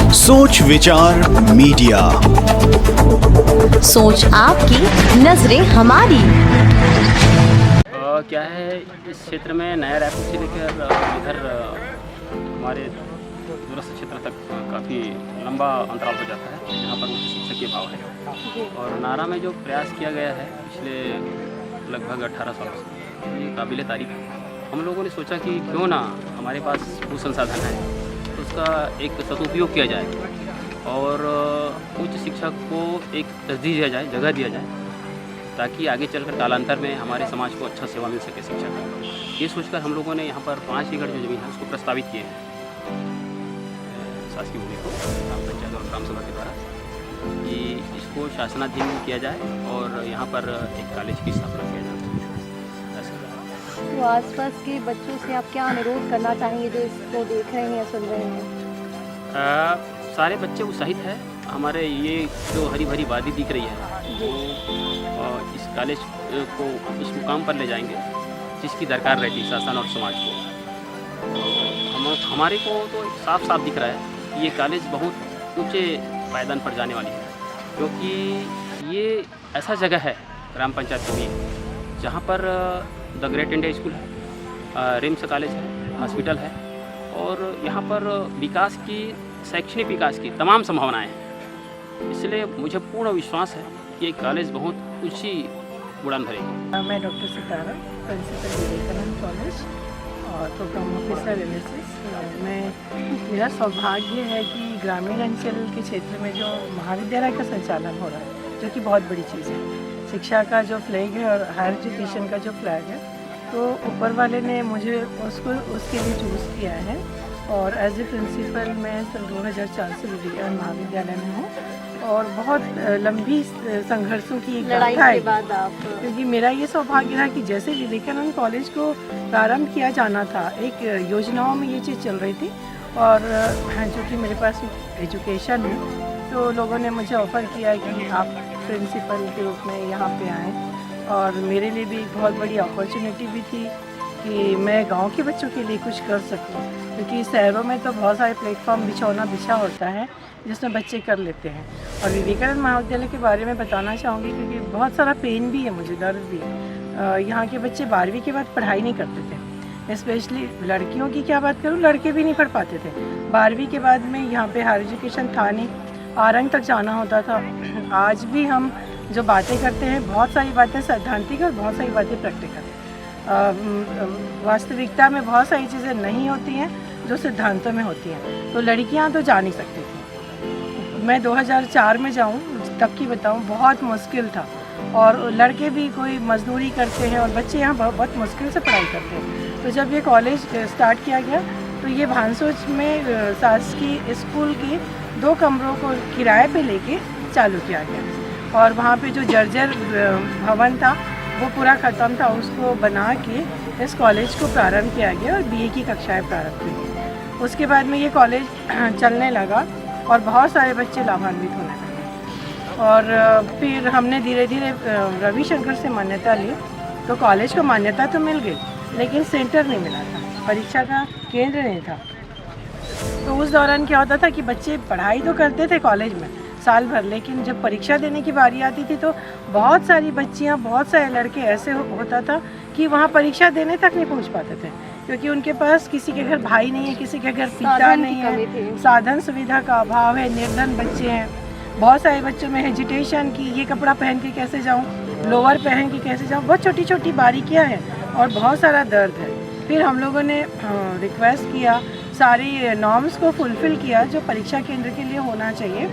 सोच विचार मीडिया, सोच आपकी, नजरें हमारी। क्या है, इस क्षेत्र में नया रायपुर से लेकर इधर हमारे दूरस्थ क्षेत्र तक काफ़ी लंबा अंतराल हो जाता है, जहाँ पर उच्च शिक्षा के अभाव है। और नारा में जो प्रयास किया गया है पिछले लगभग 18 सालों से, ये काबिल तारीफ है। हम लोगों ने सोचा कि क्यों ना हमारे पास भू संसाधन है तो उसका एक सदुपयोग किया जाए और उच्च शिक्षा को एक तरजीह दिया जाए, जगह दिया जाए, ताकि आगे चलकर कालांतर में हमारे समाज को अच्छा सेवा मिल सके शिक्षा का। ये सोचकर हम लोगों ने यहाँ पर 5 एकड़ जो जमीन है उसको प्रस्तावित किए हैं शासकीय भूमि को, ग्राम पंचायत और ग्राम सभा के द्वारा, कि इसको शासनाधीन किया जाए और यहाँ पर एक कॉलेज की स्थापना किया जाए। तो आसपास के बच्चों से आप क्या अनुरोध करना चाहेंगे जो इसको देख रहे हैं या सुन रहे हैं? सारे बच्चे उत्साहित हैं। हमारे ये जो हरी भरी वादी दिख रही है वो इस कॉलेज को उस मुकाम पर ले जाएंगे जिसकी दरकार रहती है शासन और समाज को। हमारे को तो साफ साफ दिख रहा है कि ये कॉलेज बहुत ऊंचे पायदान पर जाने वाली है, क्योंकि ये ऐसा जगह है ग्राम पंचायत भूमि जहाँ पर द ग्रेट इंडिया स्कूल है, रिम्स कॉलेज है, हॉस्पिटल है और यहाँ पर विकास की, शैक्षणिक विकास की तमाम संभावनाएं हैं। इसलिए मुझे पूर्ण विश्वास है कि ये कॉलेज बहुत ऊंची उड़ान भरेगी। मैं डॉक्टर सितारा, प्रिंसिपल विवेकानंद कॉलेज और प्रोग्राम ऑफिसर एनालिसिस। मेरा सौभाग्य है कि ग्रामीण अंचल के क्षेत्र में जो महाविद्यालय का संचालन हो रहा है, जो कि बहुत बड़ी चीज़ है। शिक्षा का जो फ्लैग है और हायर एजुकेशन का जो फ्लैग है, तो ऊपर वाले ने मुझे उसके लिए चूज़ किया है। और एज ए प्रिंसिपल मैं सन 2004 से विवेकानंद महाविद्यालय में हूँ और बहुत लंबी संघर्षों की एक लड़ाई गाथा के है, बाद आप क्योंकि मेरा ये सौभाग्य था कि जैसे विवेकानंद कॉलेज को प्रारंभ किया जाना था, एक योजनाओं में ये चीज़ चल रही थी और जो कि मेरे पास एजुकेशन है, तो लोगों ने मुझे ऑफ़र किया कि आप प्रिंसिपल के रूप में यहाँ पे आएँ। और मेरे लिए भी बहुत बड़ी अपॉर्चुनिटी भी थी कि मैं गांव के बच्चों के लिए कुछ कर सकूं, क्योंकि शहरों में तो बहुत सारे प्लेटफॉर्म बिछा होता है जिसमें बच्चे कर लेते हैं। और विवेकानंद महाविद्यालय के बारे में बताना चाहूँगी क्योंकि बहुत सारा पेन भी है, मुझे दर्द भी है। यहाँ के बच्चे 12वीं के बाद पढ़ाई नहीं करते थे, स्पेशली लड़कियों की क्या बात करूँ, लड़के भी नहीं पढ़ पाते थे। 12वीं के बाद में यहाँ पे हायर एजुकेशन था नहीं, आरंग तक जाना होता था। आज भी हम जो बातें करते हैं, बहुत सारी बातें सैद्धांतिक और बहुत सारी बातें प्रैक्टिकल। वास्तविकता में बहुत सारी चीज़ें नहीं होती हैं जो सिद्धांतों में होती हैं। तो लड़कियां तो जा नहीं सकती थी। मैं 2004 में जाऊं तब की बताऊं, बहुत मुश्किल था। और लड़के भी कोई मजदूरी करते हैं और बच्चे यहाँ बहुत मुश्किल से पढ़ाई करते हैं। तो जब ये कॉलेज स्टार्ट किया गया तो ये भानसोच में शासकीय स्कूल के 2 कमरों को किराए पे लेके चालू किया गया और वहाँ पे जो जर्जर भवन था वो पूरा ख़त्म था, उसको बना के इस कॉलेज को प्रारंभ किया गया और बीए की कक्षाएं प्रारंभ की गई। उसके बाद में ये कॉलेज चलने लगा और बहुत सारे बच्चे लाभान्वित होने लगे। और फिर हमने धीरे धीरे रविशंकर से मान्यता ली, तो कॉलेज को मान्यता तो मिल गई लेकिन सेंटर नहीं मिला था, परीक्षा का केंद्र नहीं था। तो उस दौरान क्या होता था कि बच्चे पढ़ाई तो करते थे कॉलेज में साल भर, लेकिन जब परीक्षा देने की बारी आती थी तो बहुत सारी बच्चियां, बहुत सारे लड़के ऐसे होता था कि वहाँ परीक्षा देने तक नहीं पहुँच पाते थे, क्योंकि उनके पास किसी के घर भाई नहीं है, किसी के घर पिता नहीं है, साधन सुविधा का अभाव है, निर्धन बच्चे हैं। बहुत सारे बच्चों में हेजिटेशन कि ये कपड़ा पहन के कैसे जाऊँ, लोअर पहन के कैसे जाऊँ, बहुत छोटी छोटी बारीकियाँ हैं और बहुत सारा दर्द है। फिर हम लोगों ने रिक्वेस्ट किया, सारी नॉर्म्स को फुलफ़िल किया जो परीक्षा केंद्र के लिए होना चाहिए,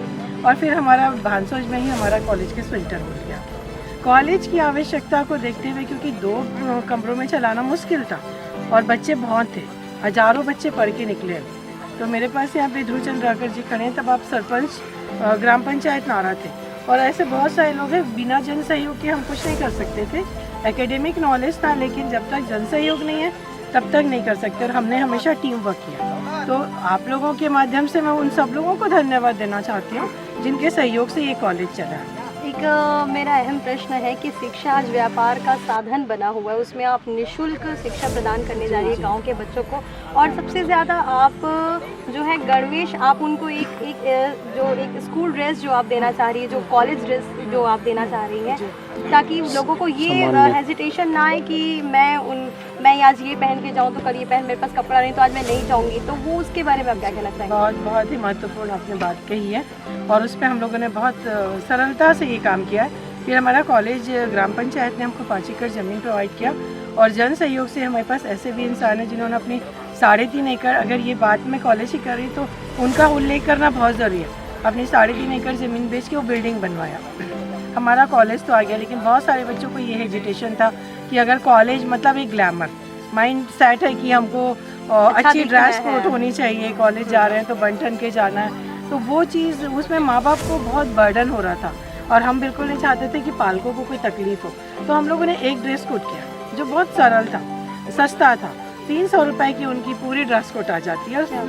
और फिर हमारा भानसोच में ही हमारा कॉलेज के सेंटर हो गया। कॉलेज की आवश्यकता को देखते हुए, क्योंकि 2 कमरों में चलाना मुश्किल था और बच्चे बहुत थे, हज़ारों बच्चे पढ़ के निकले। तो मेरे पास यहाँ पे ध्रुवचंद राकर जी खड़े हैं, तब आप सरपंच ग्राम पंचायत नारा थे और ऐसे बहुत सारे लोग हैं। बिना जन सहयोग के हम कुछ नहीं कर सकते थे। एकेडमिक नॉलेज था, लेकिन जब तक जन सहयोग नहीं है तब तक नहीं कर सकते, और हमने हमेशा टीम वर्क किया। तो आप लोगों के माध्यम से मैं उन सब लोगों को धन्यवाद देना चाहती हूँ जिनके सहयोग से ये कॉलेज चला। एक मेरा अहम प्रश्न है कि शिक्षा आज व्यापार का साधन बना हुआ है, उसमें आप निःशुल्क शिक्षा प्रदान करने जा रही है गांव के बच्चों को, और सबसे ज़्यादा आप जो है गणवेश आप उनको एक स्कूल ड्रेस जो आप देना चाह रही है, जो कॉलेज ड्रेस जो आप देना चाह रही हैं, ताकि लोगों को ये हेजिटेशन ना आए कि मैं आज ये पहन के जाऊँ तो कल ये पहन, मेरे पास कपड़ा नहीं तो आज मैं नहीं जाऊँगी, तो वो उसके बारे में आप क्या कहना चाहेंगे? बहुत ही महत्वपूर्ण आपने बात कही है, और उस पर हम लोगों ने बहुत सरलता से ये काम किया है। फिर हमारा कॉलेज ग्राम पंचायत ने हमको 5 एकड़ ज़मीन प्रोवाइड किया, और जन सहयोग से हमारे पास ऐसे भी इंसान हैं जिन्होंने अपनी 3.5 एकड़, अगर ये बात मैं कॉलेज ही कर रही तो उनका उल्लेख करना बहुत ज़रूरी है, अपनी 3.5 एकड़ ज़मीन बेच के वो बिल्डिंग बनवाया। हमारा कॉलेज तो आ गया, लेकिन बहुत सारे बच्चों को ये हेजिटेशन था कि अगर कॉलेज मतलब एक ग्लैमर माइंड सेट है कि हमको अच्छी ड्रेस कोड होनी चाहिए, कॉलेज जा रहे हैं तो बन ठन के जाना है, तो वो चीज़ उसमें माँ बाप को बहुत बर्डन हो रहा था, और हम बिल्कुल नहीं चाहते थे कि पालकों को कोई तकलीफ हो। तो हम लोगों ने एक ड्रेस कोड किया जो बहुत सरल था, सस्ता था, 300 रुपये की उनकी पूरी ड्रेस कोड आ जाती है, और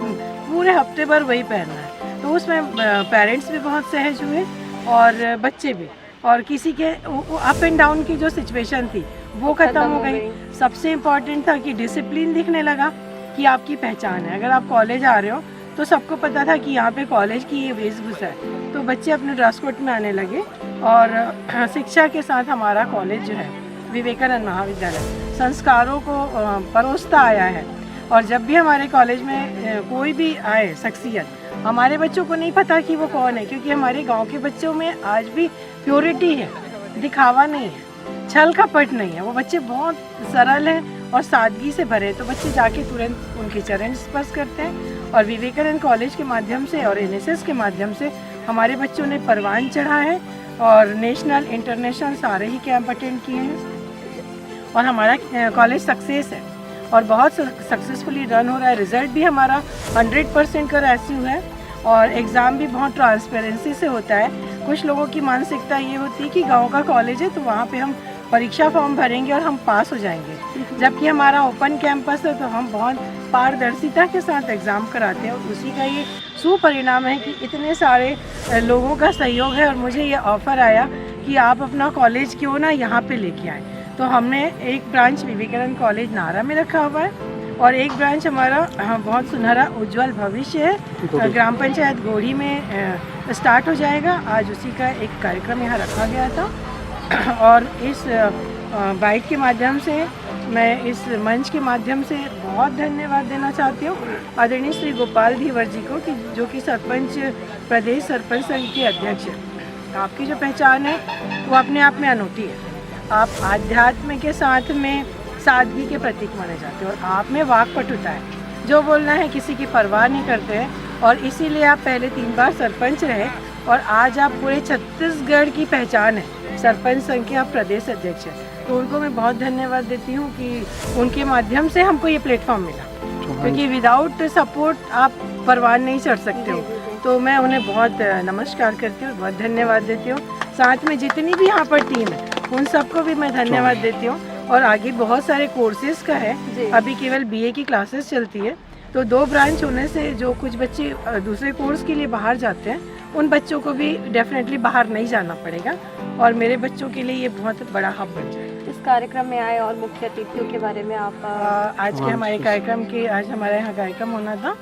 पूरे हफ्ते भर वही पहनना है। तो उसमें पेरेंट्स भी बहुत सहज हुए और बच्चे भी, और किसी के अप एंड डाउन की जो सिचुएशन थी वो ख़त्म हो गई। सबसे इम्पॉर्टेंट था कि डिसिप्लिन दिखने लगा कि आपकी पहचान है। अगर आप कॉलेज आ रहे हो तो सबको पता था कि यहाँ पे कॉलेज की ये वेशभूषा है, तो बच्चे अपने ड्रेस कोड में आने लगे। और शिक्षा के साथ हमारा कॉलेज जो है विवेकानंद महाविद्यालय संस्कारों को परोसता आया है, और जब भी हमारे कॉलेज में कोई भी आए शख्सियत, हमारे बच्चों को नहीं पता कि वो कौन है, क्योंकि हमारे गांव के बच्चों में आज भी प्योरिटी है, दिखावा नहीं है, छल कपट नहीं है। वो बच्चे बहुत सरल हैं और सादगी से भरे, तो बच्चे जाके तुरंत उनके चरण स्पर्श करते हैं। और विवेकानंद कॉलेज के माध्यम से और एनएसएस के माध्यम से हमारे बच्चों ने परवान चढ़ा है, और नेशनल इंटरनेशनल सारे ही कैंप अटेंड किए हैं, और हमारा कॉलेज सक्सेस है और बहुत सक्सेसफुली रन हो रहा है। रिज़ल्ट भी हमारा 100% का रेस्यू है, और एग्ज़ाम भी बहुत ट्रांसपेरेंसी से होता है। कुछ लोगों की मानसिकता ये होती है कि गांव का कॉलेज है तो वहाँ पे हम परीक्षा फॉर्म भरेंगे और हम पास हो जाएंगे, जबकि हमारा ओपन कैंपस है तो हम बहुत पारदर्शिता के साथ एग्ज़ाम कराते हैं, और उसी का ये सुपरिणाम है कि इतने सारे लोगों का सहयोग है। और मुझे ये ऑफ़र आया कि आप अपना कॉलेज क्यों ना यहाँ पे लेके आएँ, तो हमने एक ब्रांच विवेकानंद कॉलेज नारा में रखा हुआ है, और एक ब्रांच हमारा बहुत सुनहरा उज्जवल भविष्य है ग्राम पंचायत गोढ़ी में स्टार्ट हो जाएगा। आज उसी का एक कार्यक्रम यहाँ रखा गया था, और इस बाइक के माध्यम से मैं इस मंच के माध्यम से बहुत धन्यवाद देना चाहती हूँ आदरणीय श्री गोपाल धीवर जी को, कि जो कि सरपंच प्रदेश सरपंच संघ के अध्यक्ष हैं। आपकी जो पहचान है वो अपने आप में अनूठी है। आप आध्यात्म के साथ में सादगी के प्रतीक माने जाते हो, और आप में वाकपटुता है, जो बोलना है किसी की परवाह नहीं करते हैं, और इसीलिए आप पहले 3 बार सरपंच रहे, और आज आप पूरे छत्तीसगढ़ की पहचान है, सरपंच संघ के आप प्रदेश अध्यक्ष हैं। तो उनको मैं बहुत धन्यवाद देती हूँ कि उनके माध्यम से हमको ये प्लेटफॉर्म मिला, क्योंकि विदाउट सपोर्ट आप परवान नहीं चढ़ सकते हो। तो मैं उन्हें बहुत नमस्कार करती हूँ, बहुत धन्यवाद देती हूँ। साथ में जितनी भी यहाँ पर टीम है उन सबको भी मैं धन्यवाद देती हूँ। और आगे बहुत सारे कोर्सेज का है, अभी केवल बीए की क्लासेस चलती है, तो 2 ब्रांच होने से जो कुछ बच्चे दूसरे कोर्स के लिए बाहर जाते हैं उन बच्चों को भी डेफिनेटली बाहर नहीं जाना पड़ेगा, और मेरे बच्चों के लिए ये बहुत बड़ा हब बन जाएगा। इस कार्यक्रम में आए और मुख्य अतिथियों के बारे में आप आज के हमारे कार्यक्रम के आज हमारे यहाँ कार्यक्रम होना था,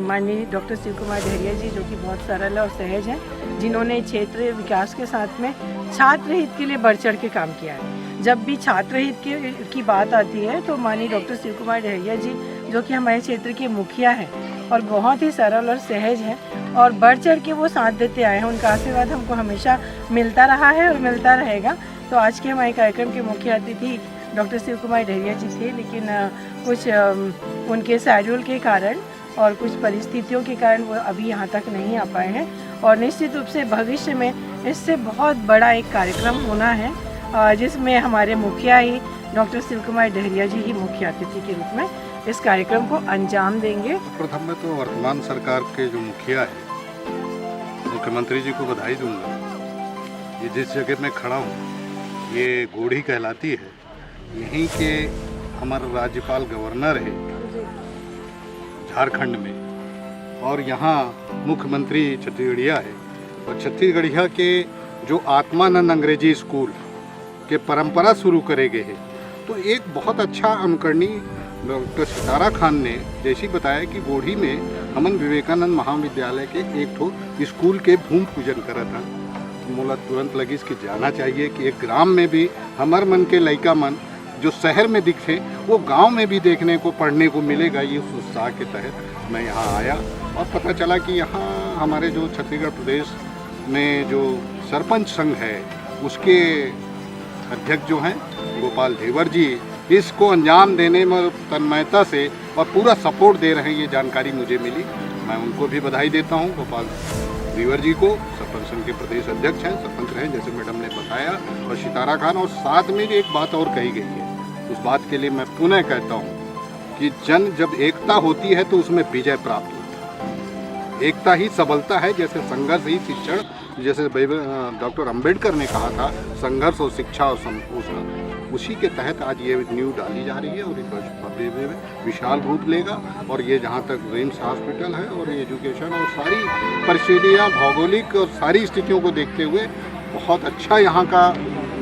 माननीय डॉक्टर शिव कुमार डहरिया जी, जो कि बहुत सरल और सहज हैं, जिन्होंने क्षेत्रीय विकास के साथ में छात्र हित के लिए बढ़ चढ़ के काम किया है। जब भी छात्र हित की बात आती है तो माननीय डॉक्टर शिव कुमार डहरिया जी, जो कि हमारे क्षेत्र के मुखिया हैं और बहुत ही सरल और सहज हैं, और बढ़ चढ़ के वो साथ देते आए हैं। उनका आशीर्वाद हमको हमेशा मिलता रहा है और मिलता रहेगा। तो आज के हमारे कार्यक्रम के मुख्य अतिथि डॉक्टर शिव कुमार डहरिया जी थे, लेकिन कुछ उनके शेड्यूल के कारण और कुछ परिस्थितियों के कारण वो अभी यहाँ तक नहीं आ पाए हैं, और निश्चित रूप से भविष्य में इससे बहुत बड़ा एक कार्यक्रम होना है, जिसमें हमारे मुखिया ही डॉक्टर शिव कुमार डहरिया जी ही मुख्य अतिथि के रूप में इस कार्यक्रम को अंजाम देंगे। प्रथम में तो वर्तमान सरकार के जो मुखिया है मुख्यमंत्री जी को बधाई दूंगा। ये जिस जगह मैं खड़ा हूँ ये गोढ़ी कहलाती है, यहीं के हमारा राज्यपाल गवर्नर है झारखंड में, और यहाँ मुख्यमंत्री छत्तीसगढ़िया है, और छत्तीसगढ़िया के जो आत्मानंद अंग्रेजी स्कूल के परंपरा शुरू करे गए हैं, तो एक बहुत अच्छा अनुकरणीय डॉक्टर सितारा खान ने जैसी बताया कि गोढ़ी में हमन विवेकानंद महाविद्यालय के एक ठो स्कूल के भूमि पूजन करा था। मोला तुरंत लगिस कि जाना चाहिए कि एक ग्राम में भी हमार मन के लड़का मन जो शहर में दिखे वो गांव में भी देखने को पढ़ने को मिलेगा। ये उस उत्साह के तहत मैं यहाँ आया और पता चला कि यहाँ हमारे जो छत्तीसगढ़ प्रदेश में जो सरपंच संघ है उसके अध्यक्ष जो हैं गोपाल धेवर जी इसको अंजाम देने में तन्मयता से और पूरा सपोर्ट दे रहे हैं। ये जानकारी मुझे मिली, मैं उनको भी बधाई देता हूँ। गोपाल धेवर जी को सरपंच संघ के प्रदेश अध्यक्ष हैं, सरपंच रहे जैसे मैडम ने बताया, और सितारा खान। और साथ में एक बात और कही गई है, उस बात के लिए मैं पुनः कहता हूँ कि जब एकता होती है तो उसमें विजय प्राप्त होता है। एकता ही सबलता है, जैसे संघर्ष ही शिक्षण, जैसे डॉक्टर अंबेडकर ने कहा था संघर्ष और शिक्षा और संपोषण, उसी के तहत आज ये नींव डाली जा रही है और भव्य विशाल रूप लेगा। और ये जहाँ तक रिम्स हॉस्पिटल है और एजुकेशन और सारी परिस्थितियाँ भौगोलिक और सारी स्थितियों को देखते हुए बहुत अच्छा यहाँ का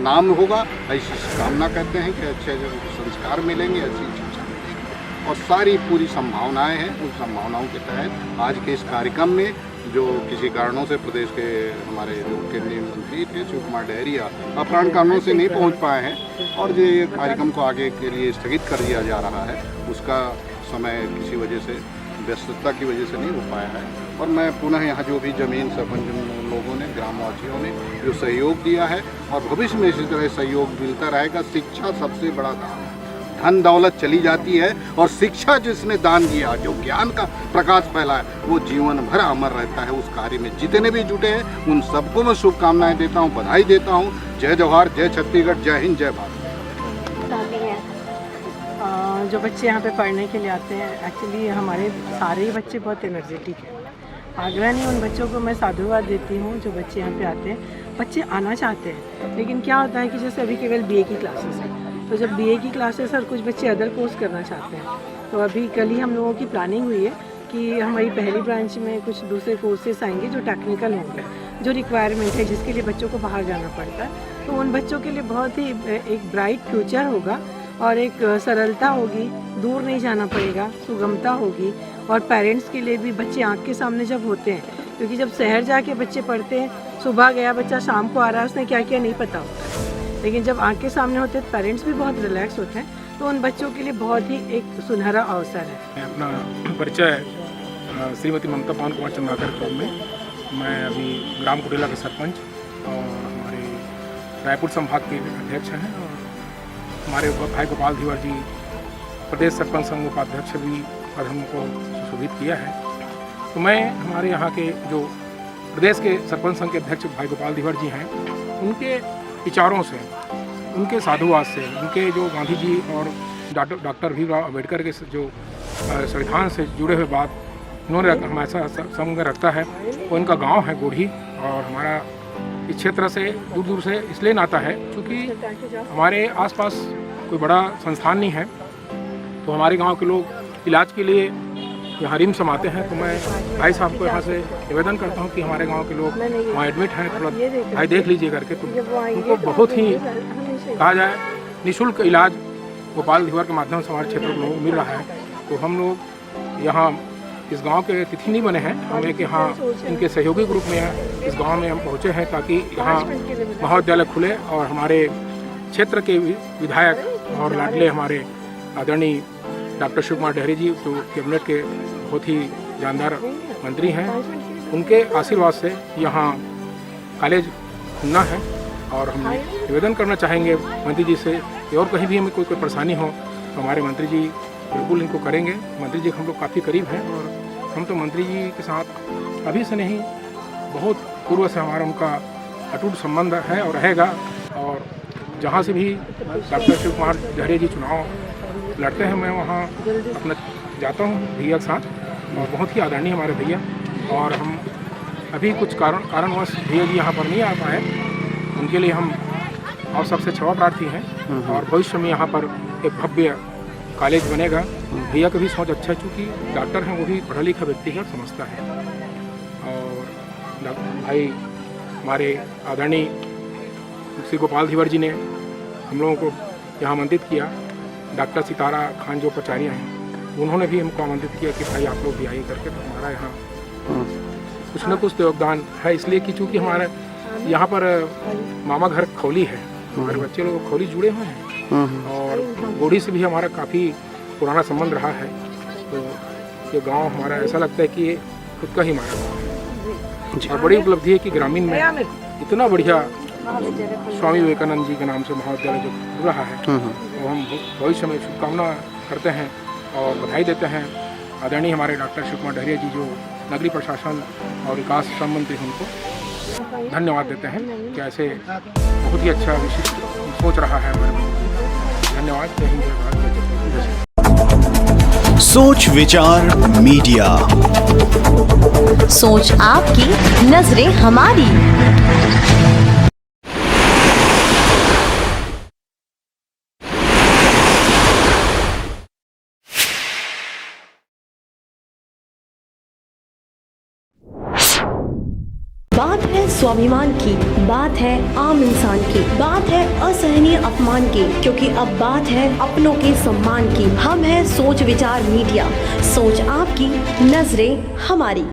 नाम होगा। ऐसी कामना करते हैं कि अच्छे संस्कार मिलेंगे, अच्छी शिक्षा मिलेगी और सारी पूरी संभावनाएं हैं। उन संभावनाओं के तहत आज के इस कार्यक्रम में जो किसी कारणों से प्रदेश के हमारे जो केंद्रीय मंत्री थे शिव कुमार डहरिया अपराध कारणों से नहीं पहुंच पाए हैं और जो ये कार्यक्रम को आगे के लिए स्थगित कर दिया जा रहा है, उसका समय किसी वजह से व्यस्तता की वजह से नहीं हो पाया है। और मैं पुनः यहाँ जो भी जमीन सरपंच लोगों ने, ग्रामवासियों ने जो सहयोग दिया है और भविष्य में इसी तरह सहयोग मिलता रहेगा। शिक्षा सबसे बड़ा दान है, धन दौलत चली जाती है और शिक्षा जिसने दान दिया, जो ज्ञान का प्रकाश फैलाया, वो जीवन भर अमर रहता है। उस कार्य में जितने भी जुटे हैं उन सबको मैं शुभकामनाएं देता हूँ, बधाई देता हूँ। जय जवाहर, जय छत्तीसगढ़, जय हिंद, जय भारत। जो बच्चे यहाँ पे पढ़ने के लिए आते हैं, एक्चुअली हमारे सारे ही बच्चे बहुत एनर्जेटिक हैं। आग्रह नहीं, उन बच्चों को मैं साधुवाद देती हूँ जो बच्चे यहाँ पे आते हैं। बच्चे आना चाहते हैं, लेकिन क्या होता है कि जैसे अभी केवल बीए की क्लासेस हैं, तो जब बीए की क्लासेस और कुछ बच्चे अदर कोर्स करना चाहते हैं, तो अभी कल ही हम लोगों की प्लानिंग हुई है कि हमारी पहली ब्रांच में कुछ दूसरे कोर्सेस आएंगे जो टेक्निकल होंगे, जो रिक्वायरमेंट है जिसके लिए बच्चों को बाहर जाना पड़ता है। तो उन बच्चों के लिए बहुत ही एक ब्राइट फ्यूचर होगा और एक सरलता होगी, दूर नहीं जाना पड़ेगा, सुगमता होगी। और पेरेंट्स के लिए भी बच्चे आँख के सामने जब होते हैं, क्योंकि जब शहर जाके बच्चे पढ़ते हैं, सुबह गया बच्चा शाम को आ रहा है, उसने क्या किया नहीं पता होता, लेकिन जब आँख के सामने होते हैं पेरेंट्स भी बहुत रिलैक्स होते हैं। तो उन बच्चों के लिए बहुत ही एक सुनहरा अवसर है। अपना परिचय श्रीमती ममता पवन कुमार चंद्राकर के रूप में, मैं अभी ग्राम कुटेला के सरपंच और हमारे रायपुर संभाग के अध्यक्ष हैं और हमारे भाई गोपाल धेवर जी प्रदेश सरपंच संघ उपाध्यक्ष भी और हमको सुशोभित किया है। तो मैं हमारे यहाँ के जो प्रदेश के सरपंच संघ के अध्यक्ष भाई गोपाल धेवर जी हैं, उनके विचारों से, उनके साधुवाद से, उनके जो गांधी जी और डॉक्टर भीमराव अम्बेडकर के जो संविधान से जुड़े हुए बात उन्होंने हमेशा संग रखता है। वो इनका गांव है गोढ़ी और हमारा इस क्षेत्र से दूर दूर से इसलिए नाता है क्योंकि हमारे आसपास कोई बड़ा संस्थान नहीं है। तो हमारे गांव के लोग इलाज के लिए यहाँ रिम्स में आते हैं। तो मैं भाई साहब को यहाँ से निवेदन करता हूँ कि हमारे गांव के लोग वहाँ एडमिट हैं, थोड़ा भाई देख लीजिए करके। तो उनको बहुत ही कहा जाए निःशुल्क इलाज गोपाल धेवर के माध्यम से हमारे क्षेत्र को मिल रहा है। तो हम लोग यहाँ इस गांव के अतिथि नहीं बने हैं, हम एक यहाँ इनके सहयोगी ग्रुप में इस गांव में हम पहुँचे हैं ताकि यहाँ महाविद्यालय खुले और हमारे क्षेत्र के विधायक और लाडले हमारे आदरणीय डॉक्टर शिव कुमार डहरी जी जो कैबिनेट के बहुत ही जानदार मंत्री हैं, उनके आशीर्वाद से यहाँ कॉलेज खुलना है। और हम निवेदन करना चाहेंगे मंत्री जी से कि और कहीं भी हमें कोई परेशानी हो तो हमारे मंत्री जी बिल्कुल इनको करेंगे। मंत्री जी हम लोग काफ़ी करीब हैं और हम तो मंत्री जी के साथ अभी से नहीं बहुत पूर्व से हमारा उनका अटूट संबंध है और रहेगा। और जहाँ से भी डॉक्टर शिव कुमार डहरी जी चुनाव लड़ते हैं मैं वहाँ अपना जाता हूँ भैया के साथ और बहुत ही आदरणीय हमारे भैया। और हम अभी कुछ कारणवश भैया जी यहाँ पर नहीं आ पाए, उनके लिए हम और सबसे क्षमा प्रार्थी हैं। और भविष्य में यहाँ पर एक भव्य कॉलेज बनेगा। भैया का भी सोच अच्छा है, चूँकि डॉक्टर हैं, वो भी पढ़ा लिखा व्यक्ति है और समझता है। और भाई हमारे आदरणीय श्री गोपाल धीवर जी ने हम लोगों को यहाँ आमंत्रित किया। डॉक्टर सितारा खान जो प्राचार्य हैं उन्होंने भी हमको आमंत्रित किया कि भाई आप लोग भी आइए करके, तो हमारा यहाँ कुछ न कुछ तो योगदान है। इसलिए कि चूँकि हमारे यहाँ पर मामा घर खौली है, हमारे बच्चे लोग खौली जुड़े हुए हैं और गोड़ी से भी हमारा काफ़ी पुराना संबंध रहा है। तो ये गांव हमारा ऐसा लगता है कि ये खुद का ही हमारा गाँव है। और बड़ी उपलब्धि है कि ग्रामीण में इतना बढ़िया स्वामी विवेकानंद जी के नाम से महाविद्यालय जो खुल रहा है, तो हम भविष्य में शुभकामना करते हैं और बधाई देते हैं आदरणीय हमारे डॉक्टर शिव कुमार डहरिया जी जो नगरीय प्रशासन और विकास संबंधी, उनको धन्यवाद देते हैं कि ऐसे बहुत ही अच्छा विशिष्ट सोच रहा है हमारे में। धन्यवाद। जय हिंद, जय भारत, जय जय। सोच विचार मीडिया, सोच आपकी, नजरें हमारी। बात है स्वाभिमान की, बात है आम इंसान की, बात है असहनीय अपमान की, क्योंकि अब बात है अपनों के सम्मान की। हम है सोच विचार मीडिया, सोच आपकी, नजरें हमारी।